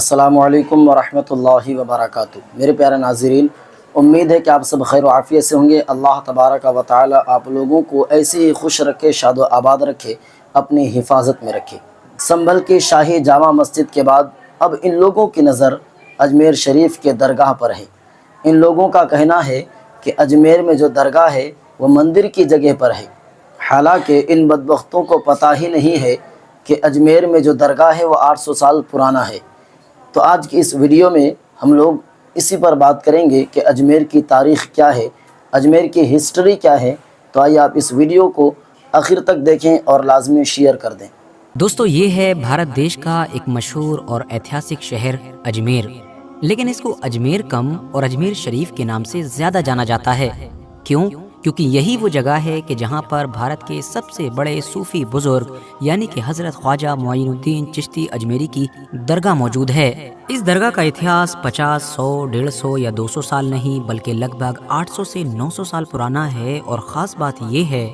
السلام علیکم ورحمۃ اللہ وبرکاتہ۔ میرے پیارے ناظرین، امید ہے کہ آپ سب خیر و عافیت سے ہوں گے۔ اللہ تبارک و تعالی آپ لوگوں کو ایسے ہی خوش رکھے، شاد و آباد رکھے، اپنی حفاظت میں رکھے۔ سنبھل کی شاہی جامع مسجد کے بعد اب ان لوگوں کی نظر اجمیر شریف کے درگاہ پر ہے۔ ان لوگوں کا کہنا ہے کہ اجمیر میں جو درگاہ ہے وہ مندر کی جگہ پر ہے، حالانکہ ان بدبختوں کو پتہ ہی نہیں ہے کہ اجمیر میں جو درگاہ ہے وہ 800 سال پرانا ہے۔ تو آج کی اس ویڈیو میں ہم لوگ اسی پر بات کریں گے کہ اجمیر کی تاریخ کیا ہے، اجمیر کی ہسٹری کیا ہے۔ تو آئیے آپ اس ویڈیو کو آخر تک دیکھیں اور لازمی شیئر کر دیں۔ دوستو، یہ ہے بھارت دیش کا ایک مشہور اور ایتہاسک شہر اجمیر، لیکن اس کو اجمیر کم اور اجمیر شریف کے نام سے زیادہ جانا جاتا ہے۔ کیونکہ یہی وہ جگہ ہے کہ جہاں پر بھارت کے سب سے بڑے صوفی بزرگ یعنی کہ حضرت خواجہ معین الدین چشتی اجمیری کی درگاہ موجود ہے۔ اس درگاہ کا اتہاس 50، 100، 150 یا 200 سال نہیں بلکہ لگ بھگ 800 سے 900 سال پرانا ہے۔ اور خاص بات یہ ہے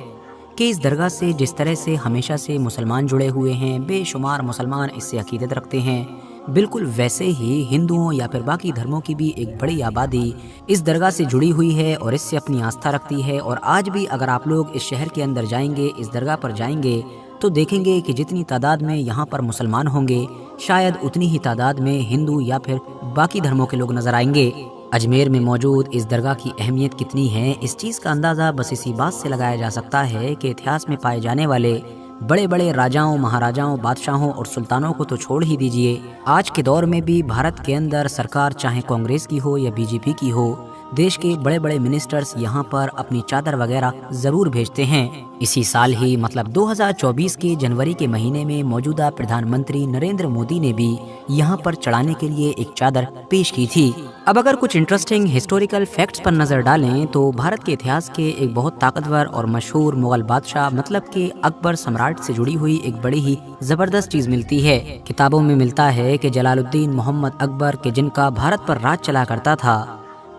کہ اس درگاہ سے جس طرح سے ہمیشہ سے مسلمان جڑے ہوئے ہیں، بے شمار مسلمان اس سے عقیدت رکھتے ہیں، بالکل ویسے ہی ہندوؤں یا پھر باقی دھرموں کی بھی ایک بڑی آبادی اس درگاہ سے جڑی ہوئی ہے اور اس سے اپنی آستھا رکھتی ہے۔ اور آج بھی اگر آپ لوگ اس شہر کے اندر جائیں گے، اس درگاہ پر جائیں گے، تو دیکھیں گے کہ جتنی تعداد میں یہاں پر مسلمان ہوں گے، شاید اتنی ہی تعداد میں ہندو یا پھر باقی دھرموں کے لوگ نظر آئیں گے۔ اجمیر میں موجود اس درگاہ کی اہمیت کتنی ہے، اس چیز کا اندازہ بس اسی بات سے لگایا جا سکتا ہے کہ اتہاس میں پائے جانے والے بڑے بڑے راجاؤں، مہاراجاؤں، بادشاہوں اور سلطانوں کو تو چھوڑ ہی دیجئے، آج کے دور میں بھی بھارت کے اندر سرکار چاہے کانگریس کی ہو یا بی جے پی کی ہو، دیش کے بڑے بڑے منسٹرز یہاں پر اپنی چادر وغیرہ ضرور بھیجتے ہیں۔ اسی سال ہی مطلب 2024 کے جنوری کے مہینے میں موجودہ پردھان منتری نریندر مودی نے بھی یہاں پر چڑھانے کے لیے ایک چادر پیش کی تھی۔ اب اگر کچھ انٹرسٹنگ ہسٹوریکل فیکٹس پر نظر ڈالیں تو بھارت کے اتہاس کے ایک بہت طاقتور اور مشہور مغل بادشاہ مطلب کہ اکبر سمراٹ سے جڑی ہوئی ایک بڑی ہی زبردست چیز ملتی ہے۔ کتابوں میں ملتا ہے کہ جلال الدین محمد اکبر کے جن کا بھارت پر راج چلا کرتا تھا،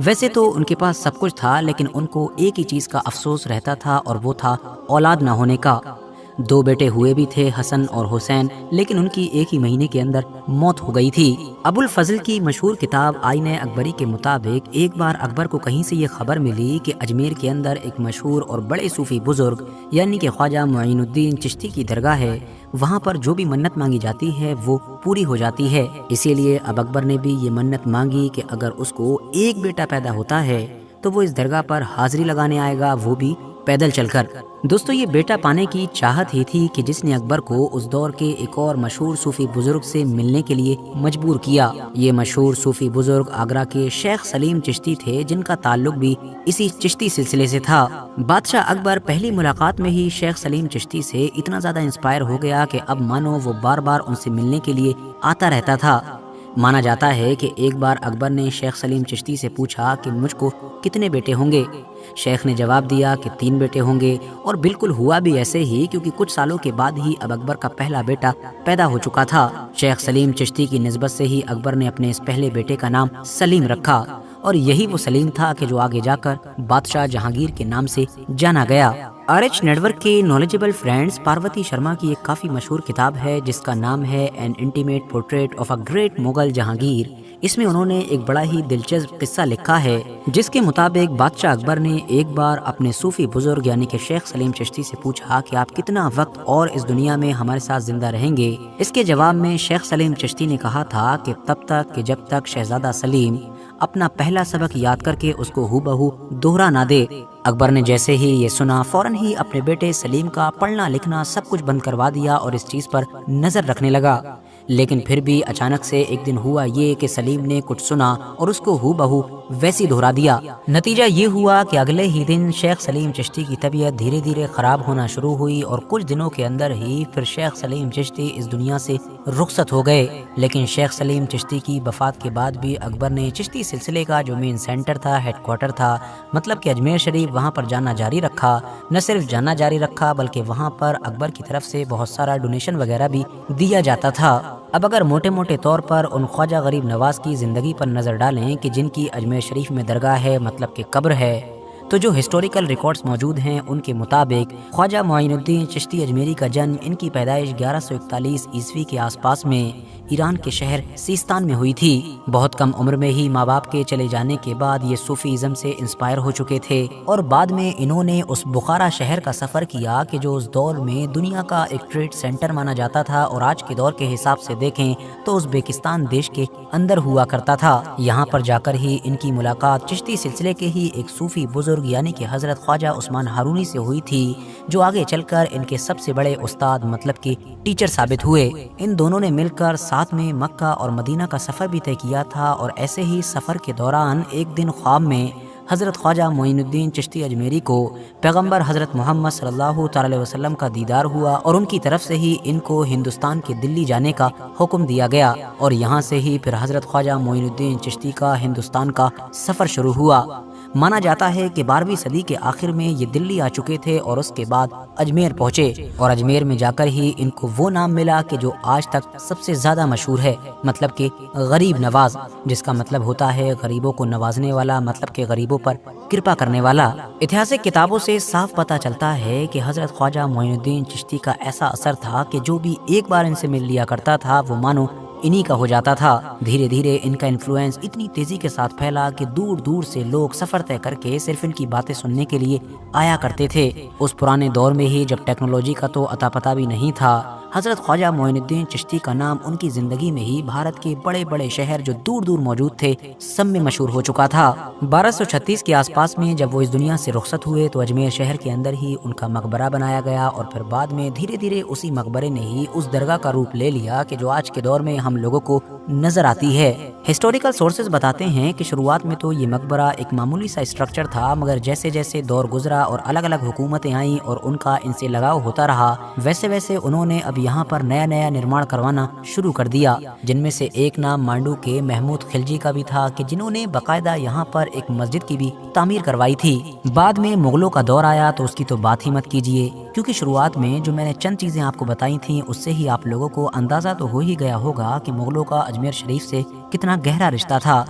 ویسے تو ان کے پاس سب کچھ تھا لیکن ان کو ایک ہی چیز کا افسوس رہتا تھا اور وہ تھا اولاد نہ ہونے کا۔ 2 بیٹے ہوئے بھی تھے، حسن اور حسین، لیکن ان کی ایک ہی مہینے کے اندر موت ہو گئی تھی۔ ابو الفضل کی مشہور کتاب آئین اکبری کے مطابق ایک بار اکبر کو کہیں سے یہ خبر ملی کہ اجمیر کے اندر ایک مشہور اور بڑے صوفی بزرگ یعنی کہ خواجہ معین الدین چشتی کی درگاہ ہے، وہاں پر جو بھی منت مانگی جاتی ہے وہ پوری ہو جاتی ہے۔ اسی لیے اب اکبر نے بھی یہ منت مانگی کہ اگر اس کو ایک بیٹا پیدا ہوتا ہے تو وہ اس درگاہ پر حاضری لگانے آئے گا، وہ بھی پیدل چل کر۔ دوستو، یہ بیٹا پانے کی چاہت ہی تھی کہ جس نے اکبر کو اس دور کے ایک اور مشہور صوفی بزرگ سے ملنے کے لیے مجبور کیا۔ یہ مشہور صوفی بزرگ آگرہ کے شیخ سلیم چشتی تھے، جن کا تعلق بھی اسی چشتی سلسلے سے تھا۔ بادشاہ اکبر پہلی ملاقات میں ہی شیخ سلیم چشتی سے اتنا زیادہ انسپائر ہو گیا کہ اب مانو وہ بار بار ان سے ملنے کے لیے آتا رہتا تھا۔ مانا جاتا ہے کہ ایک بار اکبر نے شیخ سلیم چشتی سے پوچھا کہ مجھ کو کتنے بیٹے ہوں گے؟ شیخ نے جواب دیا کہ 3 بیٹے ہوں گے، اور بالکل ہوا بھی ایسے ہی، کیونکہ کچھ سالوں کے بعد ہی اب اکبر کا پہلا بیٹا پیدا ہو چکا تھا۔ شیخ سلیم چشتی کی نسبت سے ہی اکبر نے اپنے اس پہلے بیٹے کا نام سلیم رکھا، اور یہی وہ سلیم تھا کہ جو آگے جا کر بادشاہ جہانگیر کے نام سے جانا گیا۔ RH نیٹورک کے نالجبل فرینڈز پاروتی شرما کی ایک کافی مشہور کتاب ہے جس کا نام ہے an intimate portrait of a great Mughal Jahangir. اس میں انہوں نے ایک بڑا ہی دلچسپ قصہ لکھا ہے، جس کے مطابق بادشاہ اکبر نے ایک بار اپنے صوفی بزرگ یعنی کہ شیخ سلیم چشتی سے پوچھا کہ آپ کتنا وقت اور اس دنیا میں ہمارے ساتھ زندہ رہیں گے۔ اس کے جواب میں شیخ سلیم چشتی نے کہا تھا کہ تب تک کہ جب تک شہزادہ سلیم اپنا پہلا سبق یاد کر کے اس کو ہو بہو دوہرا نہ دے۔ اکبر نے جیسے ہی یہ سنا، فوراً ہی اپنے بیٹے سلیم کا پڑھنا لکھنا سب کچھ بند کروا دیا اور اس چیز پر نظر رکھنے لگا۔ لیکن پھر بھی اچانک سے ایک دن ہوا یہ کہ سلیم نے کچھ سنا اور اس کو ہو بہو ویسی دہرا دیا۔ نتیجہ یہ ہوا کہ اگلے ہی دن شیخ سلیم چشتی کی طبیعت دھیرے دھیرے خراب ہونا شروع ہوئی، اور کچھ دنوں کے اندر ہی پھر شیخ سلیم چشتی اس دنیا سے رخصت ہو گئے۔ لیکن شیخ سلیم چشتی کی وفات کے بعد بھی اکبر نے چشتی سلسلے کا جو مین سینٹر تھا، ہیڈ کوارٹر تھا، مطلب کہ اجمیر شریف، وہاں پر جانا جاری رکھا۔ نہ صرف جانا جاری رکھا بلکہ وہاں پر اکبر کی طرف سے بہت سارا ڈونیشن وغیرہ بھی دیا جاتا تھا۔ اب اگر موٹے موٹے طور پر ان خواجہ غریب نواز کی زندگی پر نظر ڈالیں کہ جن کی اجمیر شریف میں درگاہ ہے، مطلب کہ قبر ہے، تو جو ہسٹوریکل ریکارڈز موجود ہیں ان کے مطابق خواجہ معین الدین چشتی اجمیری کا جنم ان کی پیدائش 1141 عیسوی کے آس پاس میں ایران کے شہر سیستان میں ہوئی تھی۔ بہت کم عمر میں ہی ماں باپ کے چلے جانے کے بعد یہ صوفی ازم سے انسپائر ہو چکے تھے، اور بعد میں انہوں نے اس بخارا شہر کا سفر کیا کہ جو اس دور میں دنیا کا ایک ٹریڈ سینٹر مانا جاتا تھا، اور آج کے دور کے حساب سے دیکھیں تو ازبیکستان دیش کے اندر ہوا کرتا تھا۔ یہاں پر جا کر ہی ان کی ملاقات چشتی سلسلے کے ہی ایک صوفی بزرگ یعنی کہ حضرت خواجہ عثمان ہارونی سے ہوئی تھی، جو آگے چل کر ان کے سب سے بڑے استاد مطلب کہ ٹیچر ثابت ہوئے۔ ان دونوں نے مل کر ساتھ میں مکہ اور مدینہ کا سفر بھی طے کیا تھا، اور ایسے ہی سفر کے دوران ایک دن خواب میں حضرت خواجہ معین الدین چشتی اجمیری کو پیغمبر حضرت محمد صلی اللہ تعالی علیہ وسلم کا دیدار ہوا، اور ان کی طرف سے ہی ان کو ہندوستان کے دلی جانے کا حکم دیا گیا، اور یہاں سے ہی پھر حضرت خواجہ معین الدین چشتی کا ہندوستان کا سفر شروع ہوا۔ مانا جاتا ہے کہ 12ویں صدی کے آخر میں یہ دلی آ چکے تھے، اور اس کے بعد اجمیر پہنچے، اور اجمیر میں جا کر ہی ان کو وہ نام ملا کہ جو آج تک سب سے زیادہ مشہور ہے، مطلب کہ غریب نواز، جس کا مطلب ہوتا ہے غریبوں کو نوازنے والا، مطلب کہ غریبوں پر کرپا کرنے والا۔ اتہاسک کتابوں سے صاف پتہ چلتا ہے کہ حضرت خواجہ معین الدین چشتی کا ایسا اثر تھا کہ جو بھی ایک بار ان سے مل لیا کرتا تھا وہ مانو انہی کا ہو جاتا تھا۔ دھیرے دھیرے ان کا انفلوئنس اتنی تیزی کے ساتھ پھیلا کہ دور دور سے لوگ سفر طے کر کے صرف ان کی باتیں سننے کے لیے آیا کرتے تھے۔ اس پرانے دور میں ہی جب ٹیکنالوجی کا تو اتا پتہ بھی نہیں تھا، حضرت خواجہ معین الدین چشتی کا نام ان کی زندگی میں ہی بھارت کے بڑے بڑے شہر جو دور دور موجود تھے سب میں مشہور ہو چکا تھا۔ 1236 کے آس پاس میں جب وہ اس دنیا سے رخصت ہوئے تو اجمیر شہر کے اندر ہی ان کا مقبرہ بنایا گیا، اور پھر بعد میں دھیرے دھیرے اسی مقبرے نے ہی اس درگاہ کا روپ لے لیا کہ جو آج کے دور میں ہم لوگوں کو نظر آتی ہے۔ ہسٹوریکل سورسز بتاتے ہیں کہ شروعات میں تو یہ مقبرہ ایک معمولی سا اسٹرکچر تھا، مگر جیسے جیسے دور گزرا اور الگ الگ حکومتیں آئیں اور ان کا ان سے لگاؤ ہوتا رہا، ویسے ویسے انہوں نے اب یہاں پر نیا نیا نرمان کروانا شروع کر دیا، جن میں سے ایک نام مانڈو کے محمود خلجی کا بھی تھا کہ جنہوں نے باقاعدہ یہاں پر ایک مسجد کی بھی تعمیر کروائی تھی۔ بعد میں مغلوں کا دور آیا تو اس کی تو بات ہی مت کیجیے، کیونکہ شروعات میں جو میں نے چند چیزیں آپ کو بتائی تھیں اس سے ہی آپ لوگوں کو اندازہ تو ہو ہی گیا ہوگا کہ مغلوں کا اجمیر شریف سے کتنا گہرا رشتہ تھا۔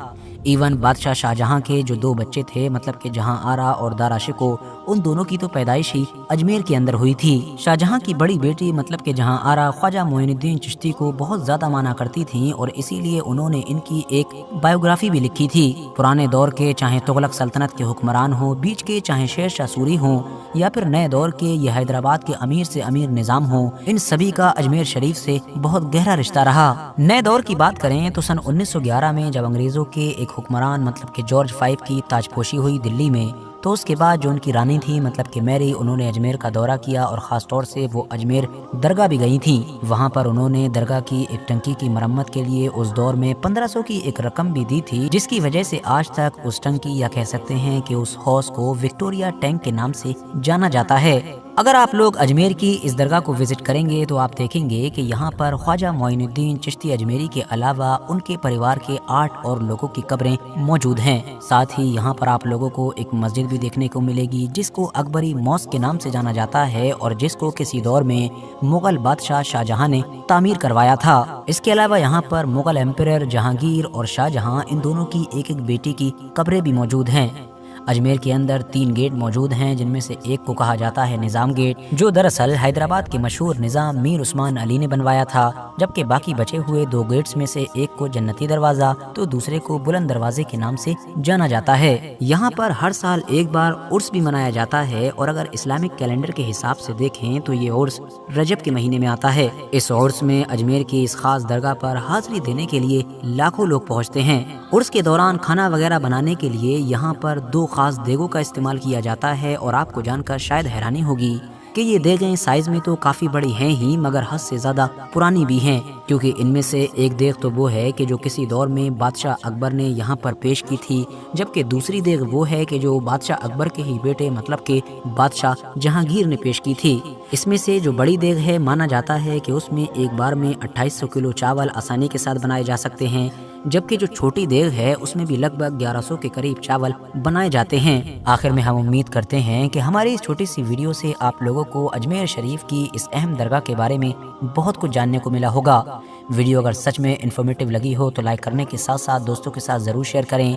ایون بادشاہ شاہجہاں کے جو 2 بچے تھے، مطلب کہ جہاں آرا اور دارا شکو، ان دونوں کی تو پیدائش ہی اجمیر کے اندر ہوئی تھی۔ شاہجہاں کی بڑی بیٹی مطلب کہ جہاں آرا خواجہ معین الدین چشتی کو بہت زیادہ مانا کرتی تھیں، اور اسی لیے انہوں نے ان کی ایک بایوگرافی بھی لکھی تھی۔ پرانے دور کے چاہے تغلق سلطنت کے حکمران ہوں، بیچ کے چاہے شیر شاہ سوری ہوں، یا پھر نئے دور کے یہ حیدرآباد کے امیر سے امیر نظام ہوں، ان سبھی کا اجمیر شریف سے بہت گہرا رشتہ رہا۔ نئے دور کی بات کریں تو سن 1911 میں جب انگریزوں کے ایک حکمران مطلب کہ جارج 5 کی تاج پوشی ہوئی دلی میں، تو اس کے بعد جو ان کی رانی تھی مطلب کہ میری، انہوں نے اجمیر کا دورہ کیا، اور خاص طور سے وہ اجمیر درگاہ بھی گئی تھیں۔ وہاں پر انہوں نے درگاہ کی ایک ٹنکی کی مرمت کے لیے اس دور میں 1500 کی ایک رقم بھی دی تھی، جس کی وجہ سے آج تک اس ٹنکی یا کہہ سکتے ہیں کہ اس حوض کو وکٹوریا ٹینک کے نام سے جانا جاتا ہے۔ اگر آپ لوگ اجمیر کی اس درگاہ کو وزٹ کریں گے تو آپ دیکھیں گے کہ یہاں پر خواجہ معین الدین چشتی اجمیری کے علاوہ ان کے پریوار کے 8 اور لوگوں کی قبریں موجود ہیں۔ ساتھ ہی یہاں پر آپ لوگوں کو ایک مسجد بھی دیکھنے کو ملے گی جس کو اکبری موسک کے نام سے جانا جاتا ہے، اور جس کو کسی دور میں مغل بادشاہ شاہجہاں نے تعمیر کروایا تھا۔ اس کے علاوہ یہاں پر مغل ایمپرر جہانگیر اور شاہجہاں ان دونوں کی ایک ایک بیٹی کی قبریں بھی موجود ہیں۔ اجمیر کے اندر 3 گیٹ موجود ہیں، جن میں سے ایک کو کہا جاتا ہے نظام گیٹ، جو دراصل حیدرآباد کے مشہور نظام میر عثمان علی نے بنوایا تھا، جبکہ باقی بچے ہوئے 2 گیٹس میں سے ایک کو جنتی دروازہ تو دوسرے کو بلند دروازے کے نام سے جانا جاتا ہے۔ یہاں پر ہر سال ایک بار عرس بھی منایا جاتا ہے، اور اگر اسلامک کیلنڈر کے حساب سے دیکھیں تو یہ عرس رجب کے مہینے میں آتا ہے۔ اس عرس میں اجمیر کی اس خاص درگاہ پر حاضری دینے کے لیے لاکھوں لوگ پہنچتے ہیں۔ عرس کے دوران کھانا وغیرہ بنانے کے لیے یہاں پر 2 خاص دیگوں کا استعمال کیا جاتا ہے، اور آپ کو جان کر شاید حیرانی ہوگی کہ یہ دیگیں سائز میں تو کافی بڑی ہیں ہی، مگر حد سے زیادہ پرانی بھی ہیں، کیونکہ ان میں سے ایک دیگ تو وہ ہے کہ جو کسی دور میں بادشاہ اکبر نے یہاں پر پیش کی تھی، جبکہ دوسری دیگ وہ ہے کہ جو بادشاہ اکبر کے ہی بیٹے مطلب کہ بادشاہ جہانگیر نے پیش کی تھی۔ اس میں سے جو بڑی دیگ ہے مانا جاتا ہے کہ اس میں ایک بار میں 2800 کلو چاول آسانی کے ساتھ بنائے جا سکتے ہیں، جبکہ جو چھوٹی دیگ ہے اس میں بھی لگ بھگ 1100 کے قریب چاول بنائے جاتے ہیں۔ آخر میں ہم امید کرتے ہیں کہ ہماری اس چھوٹی سی ویڈیو سے آپ لوگوں کو اجمیر شریف کی اس اہم درگاہ کے بارے میں بہت کچھ جاننے کو ملا ہوگا۔ ویڈیو اگر سچ میں انفارمیٹیو لگی ہو تو لائک کرنے کے ساتھ ساتھ دوستوں کے ساتھ ضرور شیئر کریں،